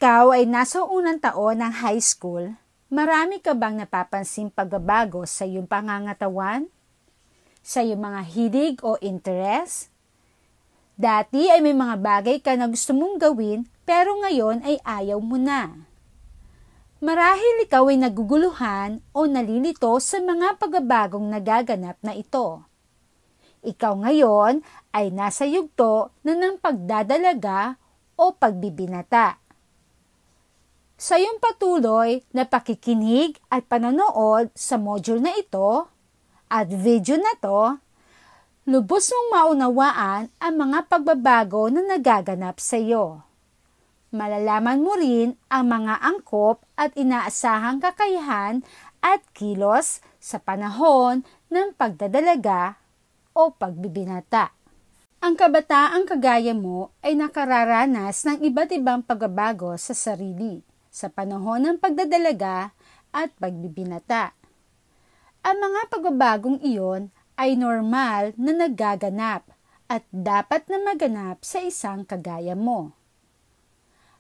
ikaw ay nasa unang taon ng high school, marami ka bang napapansing pagbabago sa iyong pangangatawan? Sa iyong mga hilig o interest? Dati ay may mga bagay ka na gusto mong gawin pero ngayon ay ayaw mo na. Marahil ikaw ay naguguluhan o nalilito sa mga pagbabagong nagaganap na ito. Ikaw ngayon ay nasa yugto na ng pagdadalaga o pagbibinata. Sa iyong patuloy na pakikinig at panonood sa module na ito at video na to, lubos mong maunawaan ang mga pagbabago na nagaganap sa iyo. Malalaman mo rin ang mga angkop at inaasahang kakayahan at kilos sa panahon ng pagdadalaga o pagbibinata. Ang kabataang kagaya mo ay nakararanas ng iba't ibang pagbabago sa sarili sa panahon ng pagdadalaga at pagbibinata. Ang mga pagbabagong iyon ay normal na nagaganap at dapat na maganap sa isang kagaya mo.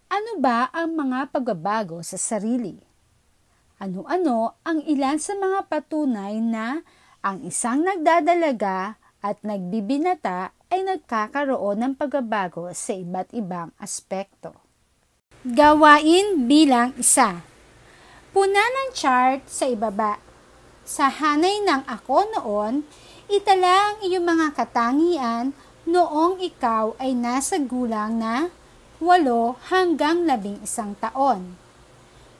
Ano ba ang mga pagbabago sa sarili? Ano-ano ang ilan sa mga patunay na ang isang nagdadalaga at nagbibinata ay nagkakaroon ng pagbabago sa iba't ibang aspekto? Gawain bilang 1. Puna ng chart sa ibaba. Sa hanay ng ako noon, itala ang iyong mga katangian noong ikaw ay nasa gulang na 8 hanggang 11 taon.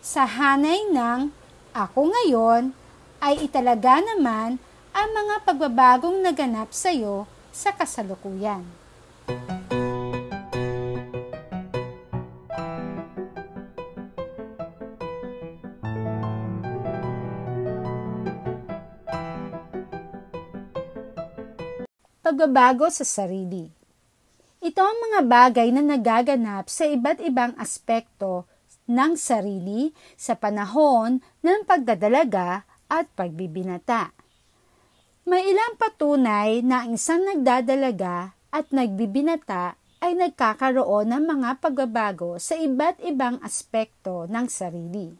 Sa hanay ng ako ngayon, ay italaga naman ang mga pagbabagong naganap sa iyo sa kasalukuyan. Pagbabago sa sarili. Ito ang mga bagay na nagaganap sa iba't ibang aspekto ng sarili sa panahon ng pagdadalaga at pagbibinata. May ilang patunay na ang isang nagdadalaga at nagbibinata ay nagkakaroon ng mga pagbabago sa iba't ibang aspekto ng sarili.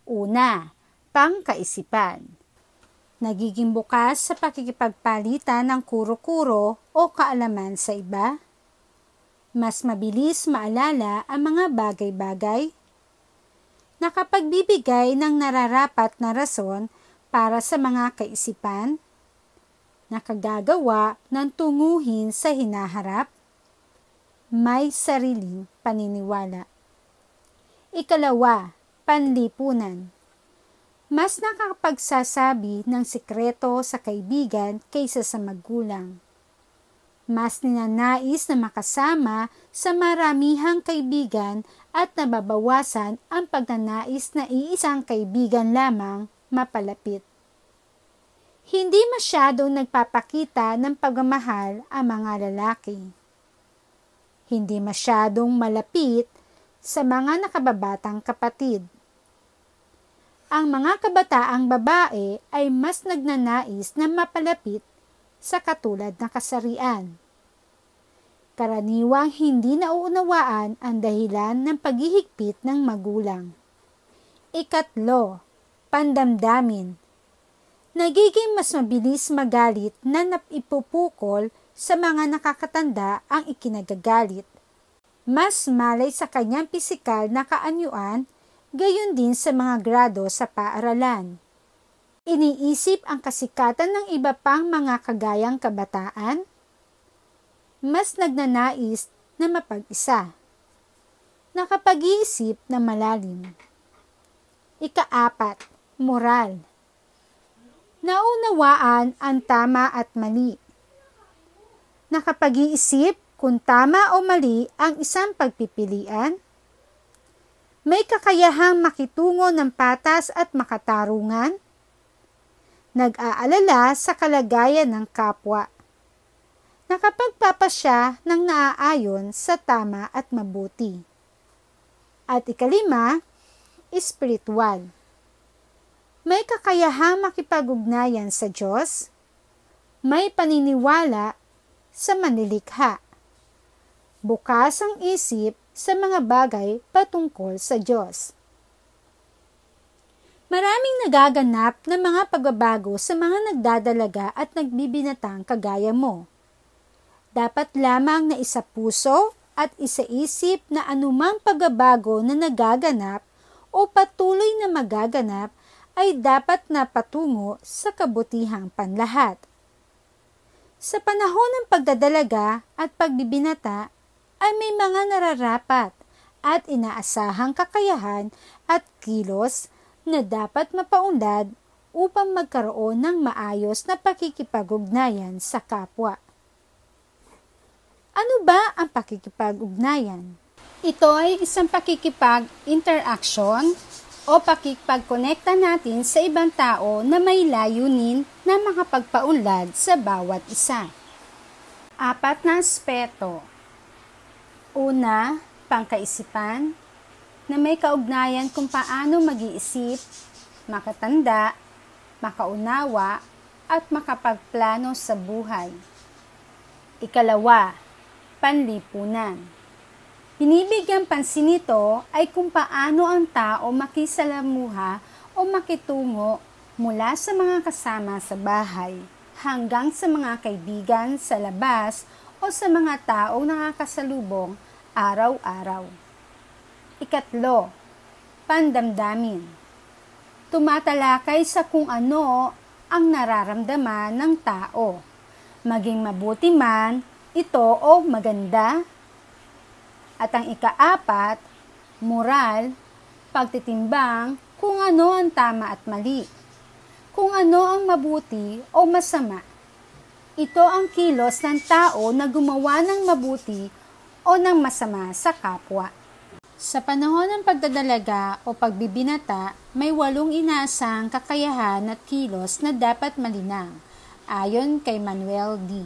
Una, pangkaisipan. Nagiging bukas sa pakikipagpalitan ng kuro-kuro o kaalaman sa iba. Mas mabilis maalala ang mga bagay-bagay. Nakapagbibigay ng nararapat na rason para sa mga kaisipan. Nakagagawa ng tunguhin sa hinaharap. May sariling paniniwala. Ikalawa, panlipunan. Mas nakakapagsasabi ng sikreto sa kaibigan kaysa sa magulang. Mas ninanais na makasama sa maramihang kaibigan at nababawasan ang pagnanais na iisang kaibigan lamang mapalapit. Hindi masyadong nagpapakita ng pagmamahal ang mga lalaki. Hindi masyadong malapit sa mga nakababatang kapatid. Ang mga kabataang babae ay mas nagnanais na mapalapit sa katulad na kasarian. Karaniwang hindi nauunawaan ang dahilan ng paghihigpit ng magulang. Ikatlo, pandamdamin. Nagiging mas mabilis magalit na naipupukol sa mga nakakatanda ang ikinagagalit. Mas malay sa kanyang pisikal na kaanyuan, gayon din sa mga grado sa paaralan. Iniisip ang kasikatan ng iba pang mga kagayang kabataan. Mas nagnanais na mapag-isa. Nakapag-iisip na malalim. Ika-4, moral. Naunawaan ang tama at mali. Nakapag-iisip kung tama o mali ang isang pagpipilian. May kakayahang makitungo ng patas at makatarungan. Nag-aalala sa kalagayan ng kapwa. Nakapagpapasya ng naaayon sa tama at mabuti. At ika-5, espiritual. May kakayahang makipag-ugnayan sa Diyos. May paniniwala sa manilikha. bukas ang isip sa mga bagay patungkol sa Diyos. Maraming nagaganap na mga pagbabago sa mga nagdadalaga at nagbibinatang kagaya mo. Dapat lamang na isapuso at isaisip na anumang pagbabago na nagaganap o patuloy na magaganap ay dapat na patungo sa kabutihang panlahat. Sa panahon ng pagdadalaga at pagbibinata ay may mga nararapat at inaasahang kakayahan at kilos na dapat mapaunlad upang magkaroon ng maayos na pakikipag-ugnayan sa kapwa. Ano ba ang pakikipag-ugnayan? Ito ay isang pakikipag-interaction o pakikipag-konekta natin sa ibang tao na may layunin na makapagpaunlad sa bawat isa. 4 na aspeto. Una, pangkaisipan, na may kaugnayan kung paano mag-iisip, makatanda, makaunawa, at makapagplano sa buhay. Ikalawa, panlipunan. Binibigyan pansin nito ay kung paano ang tao makisalamuha o makitungo mula sa mga kasama sa bahay hanggang sa mga kaibigan sa labas o sa mga taong nakakasalubong araw-araw. Ikatlo, pandamdamin. Tumatalakay sa kung ano ang nararamdaman ng tao, maging mabuti man ito o maganda. At ang ika-4, moral, pagtitimbang kung ano ang tama at mali, kung ano ang mabuti o masama. Ito ang kilos ng tao na gumawa ng mabuti o ng masama sa kapwa. Sa panahon ng pagdadalaga o pagbibinata, may 8 inaasang kakayahan at kilos na dapat malinang, ayon kay Manuel D.